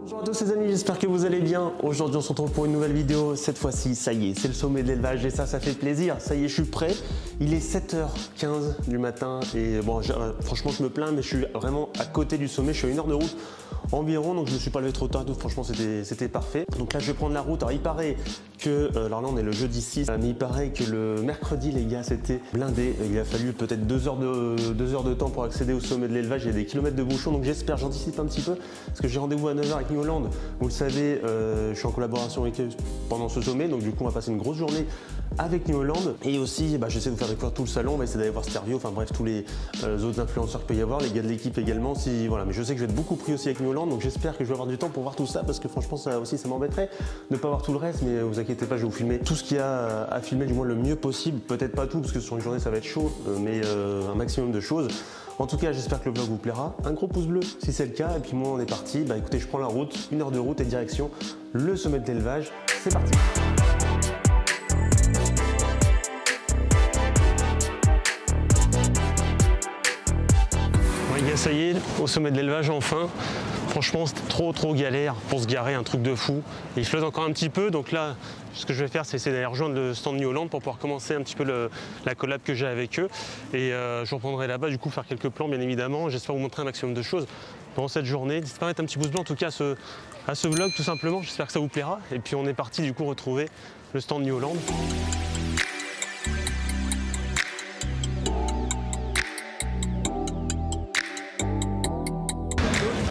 Bonjour à tous les amis, j'espère que vous allez bien. Aujourd'hui on se retrouve pour une nouvelle vidéo. Cette fois-ci, ça y est, c'est le sommet de l'élevage et ça fait plaisir. Ça y est, je suis prêt. Il est 7h15 du matin et bon, franchement je me plains mais je suis vraiment à côté du sommet. Je suis à 1 heure de route environ, donc je ne me suis pas levé trop tard. Franchement c'était parfait. Donc là je vais prendre la route. Alors il paraît que, alors là on est le jeudi 6, mais il paraît que le mercredi les gars c'était blindé. Il a fallu peut-être 2 heures de temps pour accéder au sommet de l'élevage. Il y a des kilomètres de bouchons, donc j'anticipe un petit peu parce que j'ai rendez-vous à 9h avec New Holland. Vous le savez, je suis en collaboration avec eux pendant ce sommet, donc du coup on va passer une grosse journée avec New Holland. Et aussi j'essaie de vous faire découvrir tout le salon. On va essayer d'aller voir Stervio, enfin bref tous les autres influenceurs qu'il peut y avoir, les gars de l'équipe également. Voilà, mais je sais que je vais être beaucoup pris aussi avec New Holland, donc j'espère que je vais avoir du temps pour voir tout ça parce que franchement ça aussi ça m'embêterait de ne pas voir tout le reste, mais vous inquiétez pas, je vais vous filmer tout ce qu'il y a à filmer du moins le mieux possible. Peut-être pas tout parce que sur une journée ça va être chaud, mais un maximum de choses. En tout cas, j'espère que le vlog vous plaira. Un gros pouce bleu si c'est le cas. Et puis moi, on est parti. Écoutez, je prends la route, 1 heure de route et direction le sommet de l'élevage. C'est parti. Les gars, ça y est, au sommet de l'élevage enfin. Franchement, c'était trop galère pour se garer, un truc de fou. Et il flotte encore un petit peu, donc là, ce que je vais faire, c'est essayer d'aller rejoindre le stand New Holland pour pouvoir commencer un petit peu la collab que j'ai avec eux. Et je reprendrai là-bas, du coup, faire quelques plans, bien évidemment. J'espère vous montrer un maximum de choses pendant cette journée. N'hésitez pas à mettre un petit pouce bleu, en tout cas, à ce vlog, tout simplement. J'espère que ça vous plaira. Et puis, on est parti, du coup, retrouver le stand New Holland.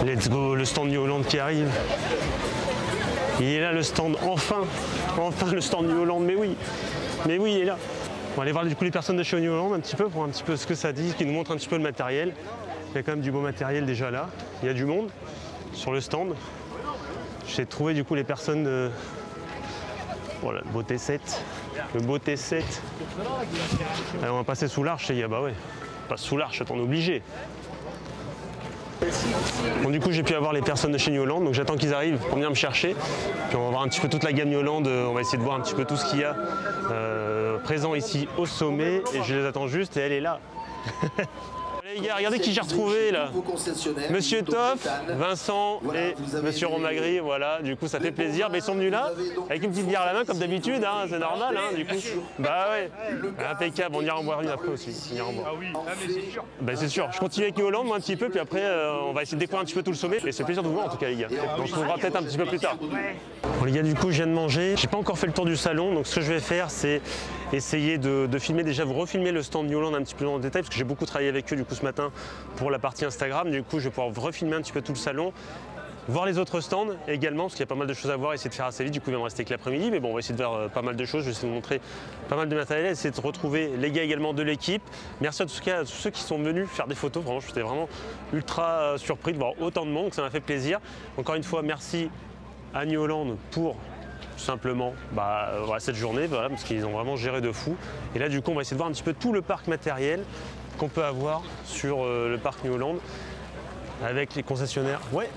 Let's go, le stand New Holland qui arrive. Il est là le stand, enfin le stand New Holland, mais oui, il est là. On va aller voir du coup les personnes de chez New Holland un petit peu pour un petit peu ce que ça dit, qui nous montre un petit peu le matériel. Il y a quand même du beau matériel déjà là. Il y a du monde sur le stand. J'ai trouvé du coup les personnes de... Voilà, le beau T7. Le beau T7. Allez, on va passer sous l'arche, les gars, bah ouais. Pas sous l'arche, t'en es obligé. Bon, du coup j'ai pu avoir les personnes de chez New Holland, donc j'attends qu'ils arrivent pour venir me chercher. Puis on va voir un petit peu toute la gamme New Holland, on va essayer de voir un petit peu tout ce qu'il y a présent ici au sommet. Et je les attends juste et elle est là. Les gars, regardez qui j'ai retrouvé là. Monsieur Toff, Vincent et Monsieur Romagri, voilà, du coup ça fait plaisir. Mais ils sont venus là, avec une petite bière à la main comme d'habitude, hein, c'est normal, hein, du coup. Bah ouais, impeccable, on ira en boire une après aussi. Ah oui, mais c'est sûr. Bah c'est sûr, je continue avec New Holland moi un petit peu, puis après on va essayer de découvrir un petit peu tout le sommet. Mais c'est plaisir de vous voir en tout cas les gars. On se retrouvera peut-être un petit peu plus tard. Bon les gars, du coup je viens de manger, j'ai pas encore fait le tour du salon, donc ce que je vais faire c'est essayer de filmer, déjà vous refilmer le stand New Holland un petit peu en détail, parce que j'ai beaucoup travaillé avec eux du coup ce matin pour la partie Instagram. Du coup je vais pouvoir refilmer un petit peu tout le salon, voir les autres stands également, parce qu'il y a pas mal de choses à voir, essayer de faire assez vite. Du coup il va me rester que l'après-midi, mais bon on va essayer de faire pas mal de choses. Je vais essayer de vous montrer pas mal de matériel, essayer de retrouver les gars également de l'équipe. Merci à tous ceux qui sont venus faire des photos, vraiment j'étais vraiment ultra surpris de voir autant de monde, donc ça m'a fait plaisir. Encore une fois merci à New Holland pour tout simplement voilà, cette journée, voilà, parce qu'ils ont vraiment géré de fou. Et là du coup on va essayer de voir un petit peu tout le parc matériel qu'on peut avoir sur le parc New Holland avec les concessionnaires. Ouais.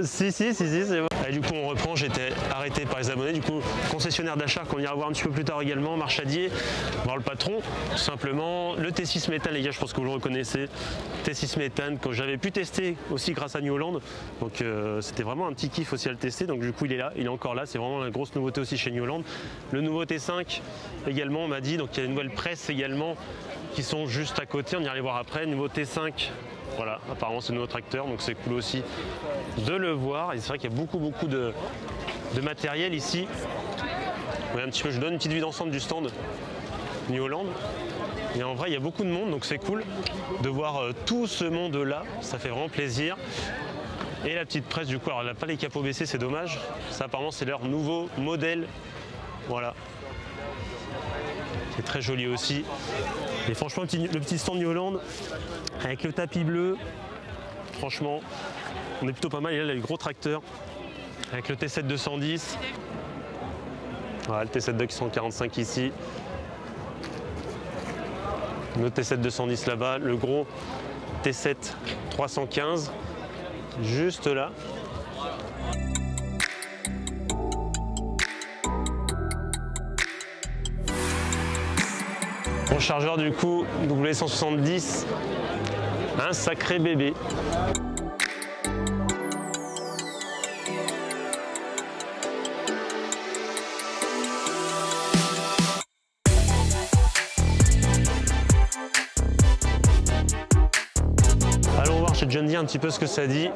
Si, c'est bon. Et du coup on reprend, j'étais arrêté par les abonnés, du coup concessionnaire d'achat qu'on ira voir un petit peu plus tard également, Marchadier, voir le patron, tout simplement. Le T6 méthane les gars, je pense que vous le reconnaissez, T6 méthane que j'avais pu tester aussi grâce à New Holland, donc c'était vraiment un petit kiff aussi à le tester, donc du coup il est là, il est encore là, c'est vraiment la grosse nouveauté aussi chez New Holland. Le nouveau T5 également on m'a dit, donc il y a une nouvelle presse également qui sont juste à côté, on ira les voir après. Nouveau T5, voilà, apparemment c'est le nouveau tracteur, donc c'est cool aussi de le voir. Et c'est vrai qu'il y a beaucoup de matériel ici. Ouais, un petit peu, je donne une petite vue d'ensemble du stand New Holland. Et en vrai il y a beaucoup de monde, donc c'est cool de voir tout ce monde là, ça fait vraiment plaisir. Et la petite presse du coup, alors elle n'a pas les capots baissés, c'est dommage. Ça apparemment c'est leur nouveau modèle, voilà. C'est très joli aussi. Et franchement le petit stand New Holland avec le tapis bleu, franchement on est plutôt pas mal. Et là le gros tracteur avec le T7 210, voilà, le T7 245 ici, le T7 210 là-bas, le gros T7 315 juste là. Mon chargeur du coup W170, un sacré bébé. chez John Deere un petit peu ce que ça dit,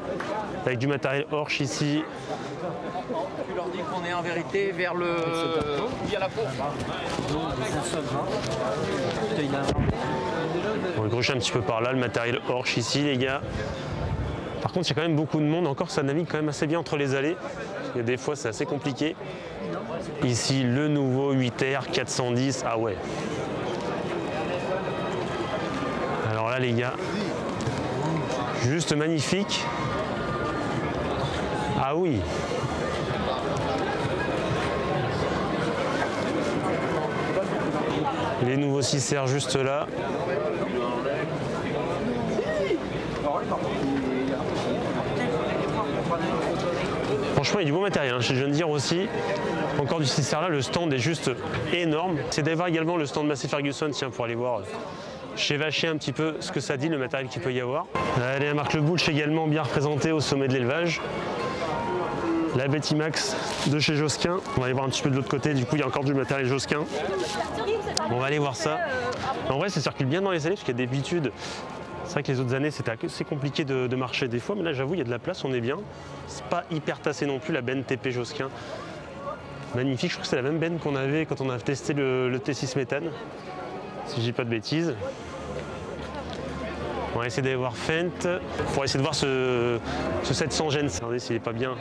avec du matériel Horsch ici. Tu leur dis qu'on est en vérité vers le... via la cour. On va gaucher un petit peu par là, le matériel Horsch ici les gars. Par contre il y a quand même beaucoup de monde, encore ça navigue quand même assez bien entre les allées. Il y a des fois c'est assez compliqué. Ici le nouveau 8R 410, ah ouais. Alors là les gars, juste magnifique. Ah oui. Les nouveaux 6R juste là. Franchement, il y a du bon matériel chez John Deere aussi. Encore du 6R là, le stand est juste énorme. C'est d'ailleurs également le stand Massey Ferguson, tiens, pour aller voir chez Vacher un petit peu ce que ça dit, le matériel qu'il peut y avoir. Allez, la marque Le Butch également bien représentée au sommet de l'élevage. La Betty Max de chez Josquin. On va aller voir un petit peu de l'autre côté, du coup il y a encore du matériel Josquin. On va aller voir ça. En vrai ça circule bien dans les allées parce qu'il y a d'habitude. C'est vrai que les autres années c'était assez compliqué de marcher des fois, mais là j'avoue il y a de la place, on est bien. C'est pas hyper tassé non plus, la benne TP Josquin. Magnifique, je crois que c'est la même benne qu'on avait quand on a testé le T6 méthane, si je dis pas de bêtises. On va essayer d'aller voir Fendt pour essayer de voir ce 700 Gen. Regardez s'il n'est pas bien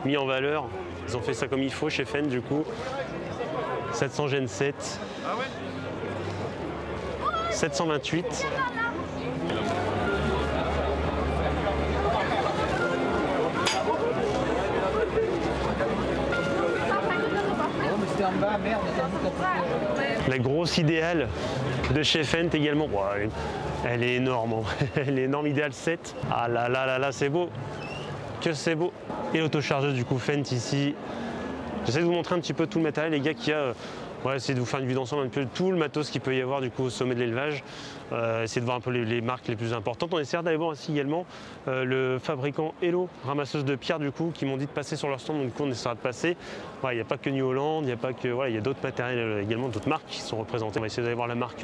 mis en valeur. Ils ont fait ça comme il faut chez Fendt du coup. 700 Gen 7. 728. La grosse idéale de chez Fendt également. Ouais, elle est énorme, elle est énorme, idéale 7. Ah là là là là, c'est beau. Que c'est beau. Et l'autochargeuse du coup Fendt ici. J'essaie de vous montrer un petit peu tout le matériel les gars qu'il y a. Ouais, essayer de vous faire une vue d'ensemble un peu de tout le matos qu'il peut y avoir du coup au sommet de l'élevage. Essayer de voir un peu les marques les plus importantes. On essaie d'aller voir aussi également le fabricant Hello, ramasseuse de pierres du coup, qui m'ont dit de passer sur leur stand, donc du coup on essaiera de passer. Il n'y a pas que New Holland, il n'y a pas que voilà, il y a d'autres matériels également, d'autres marques qui sont représentées. On va essayer d'aller voir la marque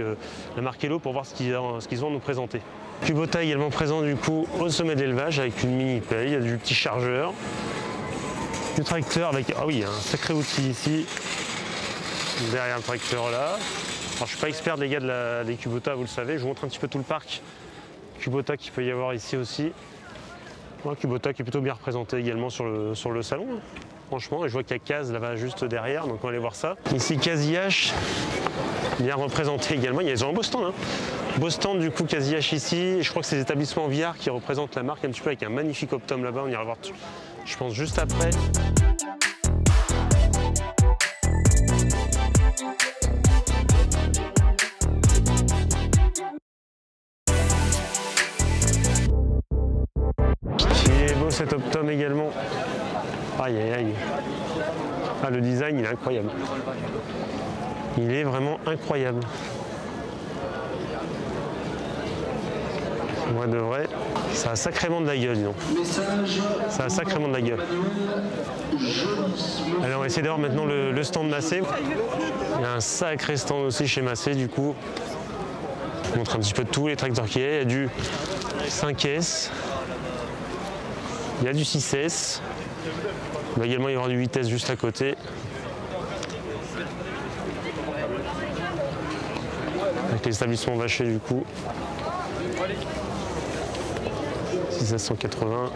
Hello pour voir ce qu'ils ont à nous présenter. Kubota également présent du coup au sommet de l'élevage avec une mini pelle, il y a du petit chargeur, du tracteur avec ah oui un sacré outil ici. Derrière un tracteur là. Alors, je ne suis pas expert les gars des Kubota, vous le savez. Je vous montre un petit peu tout le parc Kubota qu'il peut y avoir ici aussi. Un Kubota qui est plutôt bien représenté également sur le salon. Franchement, et je vois qu'il y a Case là-bas juste derrière, donc on va aller voir ça. Ici Casillac, bien représenté également. Ils ont un beau stand. Hein. Beau stand du coup Casillac ici. Et je crois que c'est les établissements Viard qui représentent la marque un petit peu avec un magnifique Optum là-bas. On ira voir, je pense, juste après. Cet Optum également. Aïe aïe aïe. Ah, le design il est incroyable. Il est vraiment incroyable. Moi de vrai, ça a sacrément de la gueule, dis donc. Ça a sacrément de la gueule. Allez, on va essayer d'avoir maintenant le stand Massey. Il y a un sacré stand aussi chez Massey du coup. Je vous montre un petit peu de tous les tracteurs qu'il y a. Il y a du 5S. Il y a du 6S, il va également y avoir du 8S juste à côté. Avec les établissements Vacher du coup. 6S180.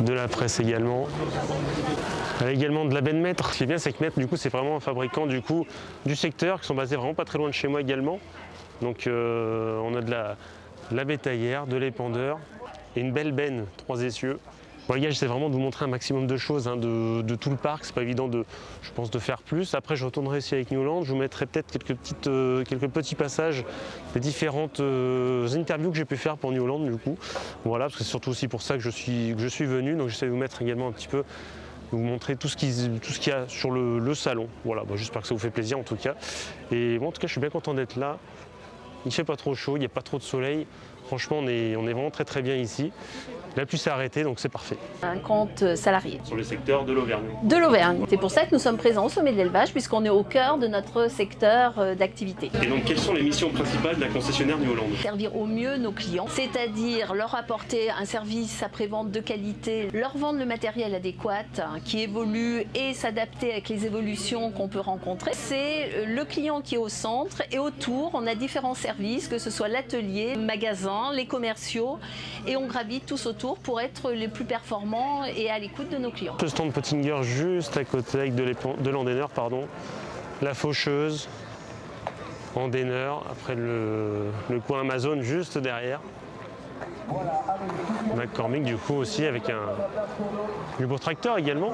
De la presse également. Avec également de la benne Maître. Ce qui est bien c'est que Maître du coup c'est vraiment un fabricant du coup du secteur qui sont basés vraiment pas très loin de chez moi également. Donc on a de la bétaillère, de l'épandeur. Et une belle benne, 3 essieux. Bon les gars, j'essaie vraiment de vous montrer un maximum de choses hein, de tout le parc. C'est pas évident je pense, de faire plus. Après, je retournerai ici avec New Holland. Je vous mettrai peut-être quelques petits passages des différentes interviews que j'ai pu faire pour New Holland du coup. Voilà, parce que c'est surtout aussi pour ça que je suis venu. Donc j'essaie de vous mettre également un petit peu, de vous montrer tout ce qu'il y a sur le salon. Voilà, bon, j'espère que ça vous fait plaisir en tout cas. Et bon, en tout cas, je suis bien content d'être là. Il ne fait pas trop chaud, il n'y a pas trop de soleil. Franchement, on est vraiment très bien ici. La pluie s'est arrêtée, donc c'est parfait. Un compte salarié. Sur le secteur de l'Auvergne. De l'Auvergne. C'est pour ça que nous sommes présents au sommet de l'élevage, puisqu'on est au cœur de notre secteur d'activité. Et donc, quelles sont les missions principales de la concessionnaire New Holland? Servir au mieux nos clients, c'est-à-dire leur apporter un service après-vente de qualité, leur vendre le matériel adéquat qui évolue et s'adapter avec les évolutions qu'on peut rencontrer. C'est le client qui est au centre et autour, on a différents services, que ce soit l'atelier, le magasin, les commerciaux, et on gravite tous autour pour être les plus performants et à l'écoute de nos clients. Le stand Pottinger juste à côté avec de l'endaineur, pardon. La faucheuse, endaineur, après le coin Amazon juste derrière. McCormick du coup aussi avec du beau tracteur également.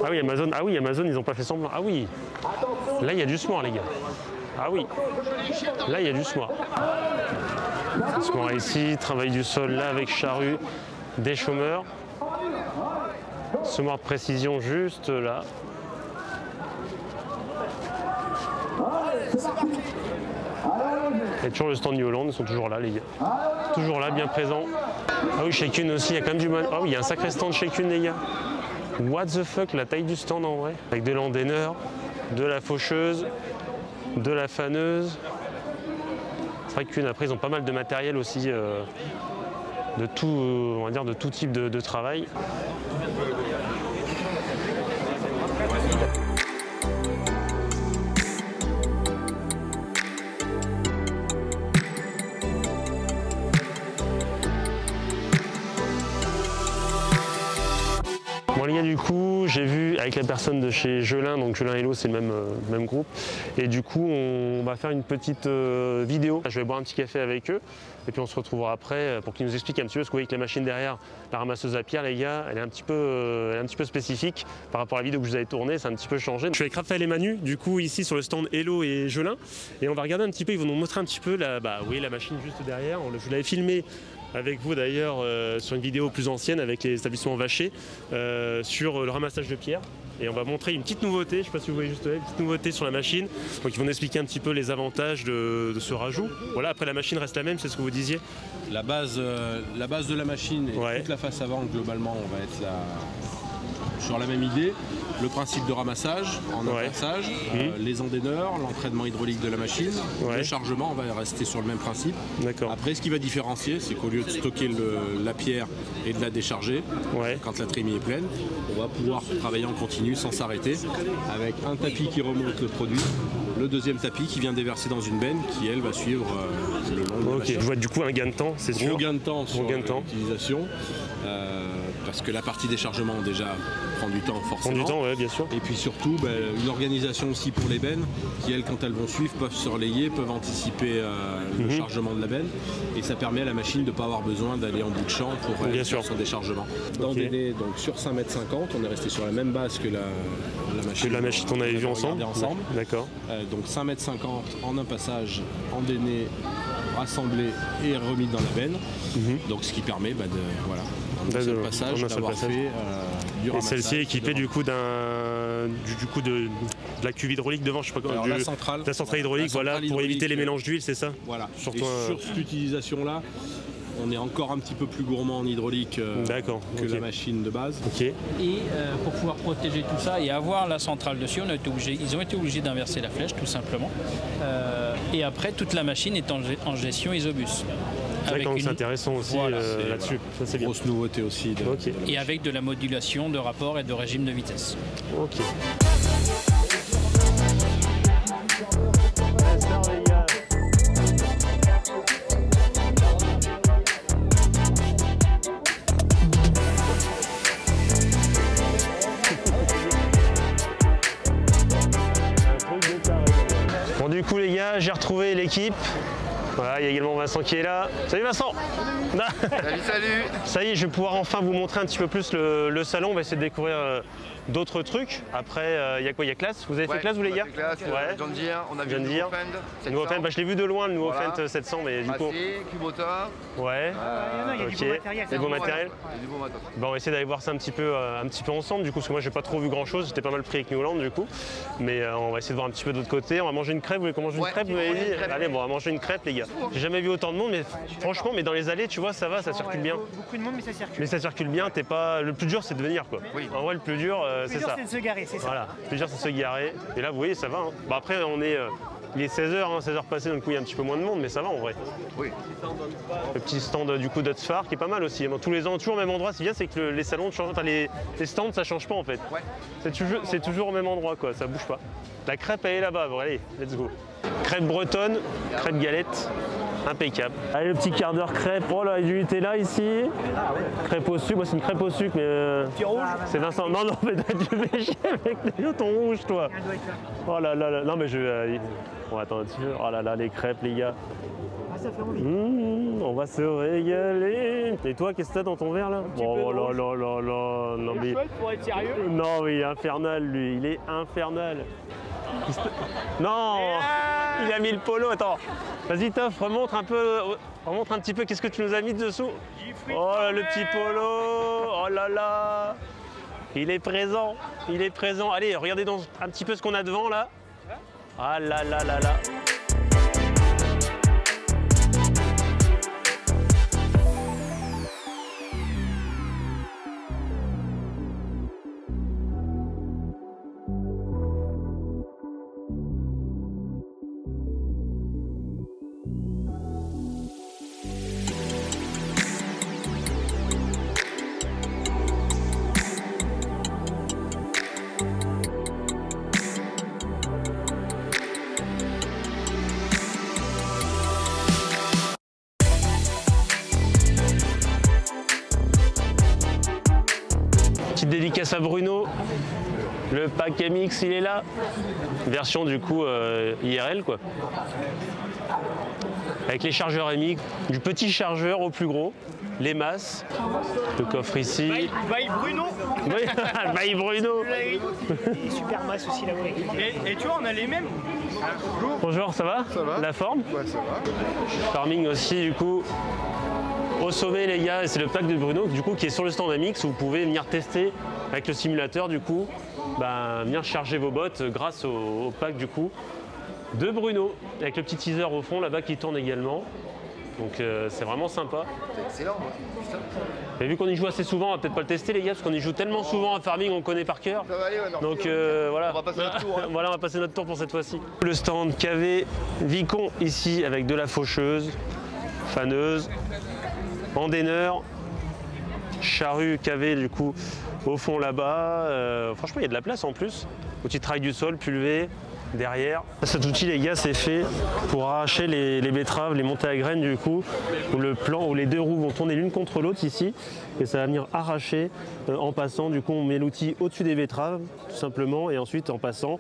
Ah oui, Amazon, ils n'ont pas fait semblant. Ah oui, là il y a du smart les gars. Ah oui, là il y a du smart. Smart ici, travail du sol là avec charrue, des chômeurs. Smart de précision juste là. Et toujours le stand New Holland, ils sont toujours là les gars. Toujours là, bien présents. Ah oui, Shaken aussi, il y a quand même du mal. Ah oui, il y a un sacré stand Shaken les gars. What the fuck, la taille du stand en vrai. Avec de l'endaineur, de la faucheuse, de la faneuse. C'est vrai qu'une après ils ont pas mal de matériel aussi de tout, on va dire de tout type de travail. Bon les gars, du coup j'ai vu avec la personne de chez Gelin, donc Gelin Hello c'est le même groupe, et du coup on va faire une petite vidéo. Je vais boire un petit café avec eux et puis on se retrouvera après pour qu'ils nous expliquent un petit peu, parce que vous voyez que la machine derrière, la ramasseuse à pierre les gars, elle est un petit peu spécifique par rapport à la vidéo que je vous avais tournée, c'est un petit peu changé. Je suis avec Raphaël et Manu du coup ici sur le stand Hello et Gelin, et on va regarder un petit peu, ils vont nous montrer un petit peu la machine juste derrière. Je l'avais filmé avec vous d'ailleurs sur une vidéo plus ancienne avec les établissements Vacher sur le ramassage de pierre, et on va montrer une petite nouveauté, je ne sais pas si vous voyez juste là, une petite nouveauté sur la machine, donc ils vont nous expliquer un petit peu les avantages de ce rajout. Voilà, après la machine reste la même, c'est ce que vous disiez? La base de la machine et toute la face avant, globalement on va être sur la même idée. Le principe de ramassage en un passage, les endaineurs, l'entraînement hydraulique de la machine, le chargement, on va rester sur le même principe. Après, ce qui va différencier, c'est qu'au lieu de stocker la pierre et de la décharger, quand la trémie est pleine, on va pouvoir travailler en continu sans s'arrêter, avec un tapis qui remonte le produit, le deuxième tapis qui vient déverser dans une benne qui, elle, va suivre le long de la machine. Je vois du coup un gain de temps, c'est sûr. Gros gain de temps sur l'utilisation, parce que la partie déchargement déjà prend du temps forcément. Prend du temps, bien sûr. Et puis surtout, une organisation aussi pour les bennes, qui elles, quand elles vont suivre, peuvent se relayer, peuvent anticiper le chargement de la benne, et ça permet à la machine de ne pas avoir besoin d'aller en bout de champ pour aller sur son déchargement. Dans délai, donc sur 5,50 m, on est resté sur la même base que la machine qu'on avait vue ensemble. D'accord. Donc 5,50 m en un passage, endainé, rassemblé et remis dans la benne. Donc ce qui permet un seul passage d'avoir fait du et ramassage. Celle-ci est équipée du coup de la cuve hydraulique devant, je sais pas comment. La centrale hydraulique, pour éviter les mélanges d'huile, c'est ça? Voilà. Surtout sur cette utilisation-là, on est encore un petit peu plus gourmand en hydraulique que la machine de base. Et pour pouvoir protéger tout ça et avoir la centrale dessus, ils ont été obligés d'inverser la flèche tout simplement. Et après, toute la machine est en gestion Isobus. C'est intéressant aussi là-dessus. Ça, c'est grosse nouveauté aussi. Et avec de la modulation de rapport et de régime de vitesse. Bon, du coup les gars, j'ai retrouvé l'équipe. Voilà, il y a également Vincent qui est là. Salut Vincent. Salut. Ça y est, je vais pouvoir enfin vous montrer un petit peu plus le salon. On va essayer de découvrir d'autres trucs. Après, il y a quoi? Il y a Classe. Vous avez fait Classe, vous les gars? Classe, John Deere, on a vu le nouveau Fend. Nouveau Fend, bah, je l'ai vu de loin, le nouveau Fend 700, mais du coup... Kubota. Ouais. Il y a du beau matériel. Du beau matériel. Bon, on va essayer d'aller voir ça un petit peu ensemble, du coup, parce que moi, j'ai pas trop vu grand-chose. J'étais pas mal pris avec New Holland, du coup. Mais on va essayer de voir un petit peu de l'autre côté. On va manger une crêpe. Vous voulez qu'on mange une crêpe, vous m'avez dit? Allez, bon, on va manger une crêpe, les gars. J'ai jamais vu autant de monde, mais franchement, dans les allées, tu vois, ça va, ça circule bien. Beaucoup de monde, mais ça circule. Mais ça circule bien, t'es pas... Le plus dur, c'est de venir, quoi. En vrai, le plus dur, c'est ça. C'est de se garer, c'est ça. Voilà, le plus dur, c'est de se garer. Et là, vous voyez, ça va. Hein. Bon, après, il est 16h, 16h passées, donc il y a un petit peu moins de monde, mais ça va en vrai. Oui. Le petit stand du coup d'Hotspar qui est pas mal aussi. Tous les ans, toujours au même endroit. Ce qui est bien, c'est que les salons changent. Enfin, les stands, ça change pas en fait. Ouais. C'est toujours au même endroit, quoi. Ça bouge pas. La crêpe, elle est là-bas. Bon, allez, let's go. Crêpe bretonne, crêpe galette, impeccable. Allez, le petit quart d'heure crêpe. Oh là, il y a du Nutella ici. Crêpe au sucre. Moi, c'est une crêpe au sucre, mais. Petit rouge. C'est Vincent. Non, mais tu fais chier avec ton rouge, toi. Oh là là là. Non, mais je. Bon, attends un petit peu. Oh là là, les crêpes, les gars. Ah, ça fait envie. On va se régaler. Et toi, qu'est-ce que t'as dans ton verre là? Oh là là là là. Non, mais... Pour être sérieux. Non, mais il est infernal, lui. Il est infernal. Non, il a mis le polo. Attends. Vas-y, Toff, remonte un petit peu. Qu'est-ce que tu nous as mis dessous? Oh là, le petit polo. Oh là là. Il est présent. Il est présent. Allez, regardez un petit peu ce qu'on a devant là. Ah là là là là. Petite dédicace à Bruno, le pack MX il est là, version du coup IRL quoi. Avec les chargeurs MX, du petit chargeur au plus gros, les masses, le coffre ici. Bye Bruno. Oui, bye Bruno. Et super masse aussi là-haut. Et tu vois, on a les mêmes. Bonjour, ça va? Ça va. La forme? Ouais, ça va. Farming aussi du coup. Au sommet les gars, c'est le pack de Bruno du coup qui est sur le stand MX où vous pouvez venir tester avec le simulateur du coup, venir charger vos bottes grâce au pack du coup de Bruno avec le petit teaser au fond là-bas qui tourne également. Donc c'est vraiment sympa. C'est excellent, moi. Putain. Et vu qu'on y joue assez souvent, on va peut-être pas le tester les gars parce qu'on y joue tellement souvent à Farming, on connaît par cœur. Ça va aller, ouais, non, donc voilà. On va passer notre tour. Hein. Voilà, on va passer notre tour pour cette fois-ci. Le stand KV Vicon ici avec de la faucheuse, faneuse, endaineur, charrue KV du coup au fond là-bas. Franchement il y a de la place en plus. Outil de travail du sol, pulvé, derrière. Cet outil les gars c'est fait pour arracher les betteraves, les montées à graines du coup, où le plan où les deux roues vont tourner l'une contre l'autre ici et ça va venir arracher en passant. Du coup on met l'outil au-dessus des betteraves tout simplement et ensuite en passant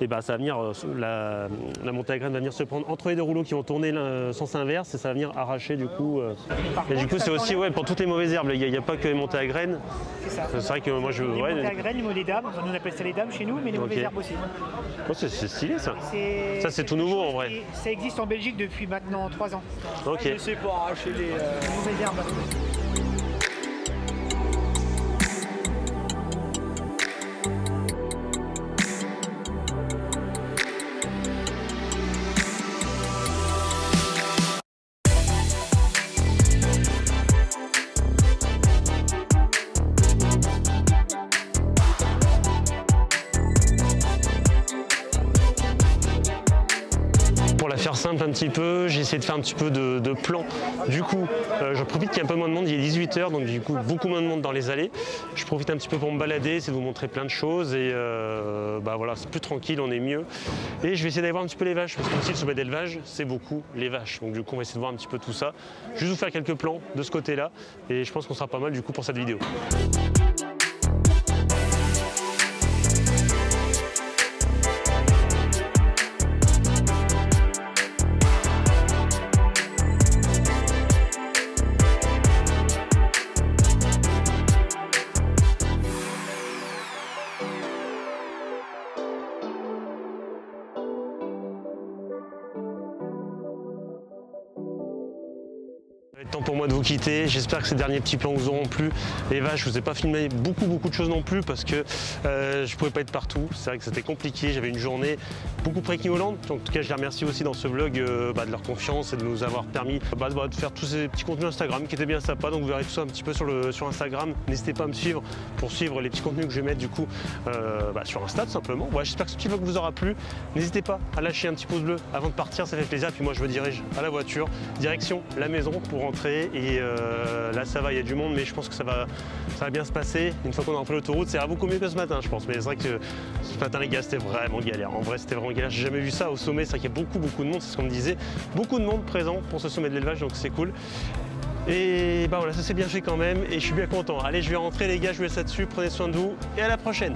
et ça va venir, la montée à graines va venir se prendre entre les deux rouleaux qui vont tourner sens inverse et ça va venir arracher du coup. Et du coup c'est aussi pour toutes les mauvaises herbes, il n'y a pas que les montées à graines. C'est ça. C'est vrai que moi je... Les montées à graines, les dames, on appelle ça les dames chez nous, mais les mauvaises herbes aussi. Oh, c'est stylé ça. Ça c'est tout nouveau en vrai. Ça existe en Belgique depuis maintenant 3 ans. Ok. Je sais pour arracher les mauvaises herbes. Faire simple un petit peu, j'ai essayé de faire un petit peu de plan. Du coup, je profite qu'il y a un peu moins de monde, il est 18h, donc du coup beaucoup moins de monde dans les allées. Je profite un petit peu pour me balader, essayer de vous montrer plein de choses et voilà, c'est plus tranquille, on est mieux. Et je vais essayer d'aller voir un petit peu les vaches, parce que aussi le sommet d'élevage, c'est beaucoup les vaches. Donc du coup on va essayer de voir un petit peu tout ça. Juste vous faire quelques plans de ce côté-là et je pense qu'on sera pas mal du coup pour cette vidéo. temps pour moi de vous quitter. J'espère que ces derniers petits plans vous auront plu. Les vaches, je vous ai pas filmé beaucoup de choses non plus parce que je pouvais pas être partout. C'est vrai que c'était compliqué. J'avais une journée beaucoup près de Hollande. En tout cas, je les remercie aussi dans ce vlog de leur confiance et de nous avoir permis de faire tous ces petits contenus Instagram qui étaient bien sympas. Donc vous verrez tout ça un petit peu sur Instagram. N'hésitez pas à me suivre pour suivre les petits contenus que je vais mettre du coup sur Insta tout simplement. Voilà, j'espère que ce petit vlog vous aura plu. N'hésitez pas à lâcher un petit pouce bleu avant de partir, ça fait plaisir. Puis moi je me dirige à la voiture, direction la maison pour rentrer. Et là ça va, il y a du monde, mais je pense que ça va bien se passer. Une fois qu'on a repris l'autoroute, ça ira beaucoup mieux que ce matin je pense. Mais c'est vrai que ce matin les gars, c'était vraiment galère. En vrai c'était vraiment galère. J'ai jamais vu ça au sommet, c'est vrai qu'il y a beaucoup de monde, c'est ce qu'on me disait. Beaucoup de monde présent pour ce sommet de l'élevage, donc c'est cool. Et voilà, ça s'est bien fait quand même et je suis bien content. Allez, je vais rentrer les gars, je vous laisse là-dessus, prenez soin de vous et à la prochaine.